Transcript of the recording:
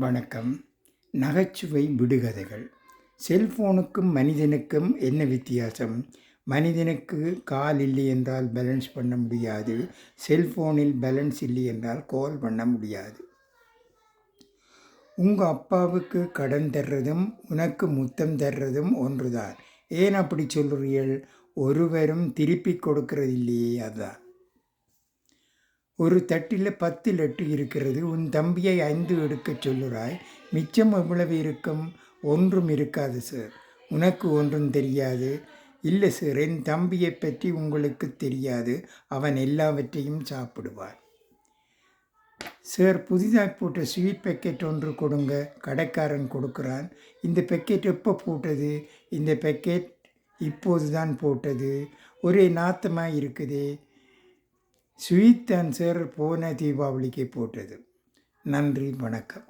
வணக்கம். நகைச்சுவை விடுகதைகள். செல்போனுக்கும் மனிதனுக்கும் என்ன வித்தியாசம்? மனிதனுக்கு கால் இல்லை என்றால் பேலன்ஸ் பண்ண முடியாது. செல்போனில் பேலன்ஸ் இல்லை என்றால் கால் பண்ண முடியாது. உங்கள் அப்பாவுக்கு கடன் தர்றதும் உனக்கு முத்தம் தர்றதும் ஒன்றுதான். ஏன் அப்படி சொல்கிறீர்கள்? ஒருவரும் திருப்பி கொடுக்கறது இல்லையே, அதான். ஒரு தட்டில் 10 லட்டு இருக்கிறது. உன் தம்பியை 5 எடுக்கச் சொல்லுறாய். மிச்சம் எவ்வளவு இருக்கும்? ஒன்றும் இருக்காது சார். உனக்கு ஒன்றும் தெரியாது. இல்லை சார், என் தம்பியை பற்றி உங்களுக்கு தெரியாது. அவன் எல்லாவற்றையும் சாப்பிடுவான். சார், புதிதாக போட்ட ஸ்வீட் பேக்கெட் ஒன்று கொடுங்க. கடைக்காரன் கொடுக்குறான். இந்த பேக்கெட் எப்போ போட்டது? இந்த பேக்கெட் இப்போது தான் போட்டது. ஒரே நாத்தமாக இருக்குதே. ஸ்வீட் தான் சார், போன தீபாவளிக்கு போட்டது. நன்றி, வணக்கம்.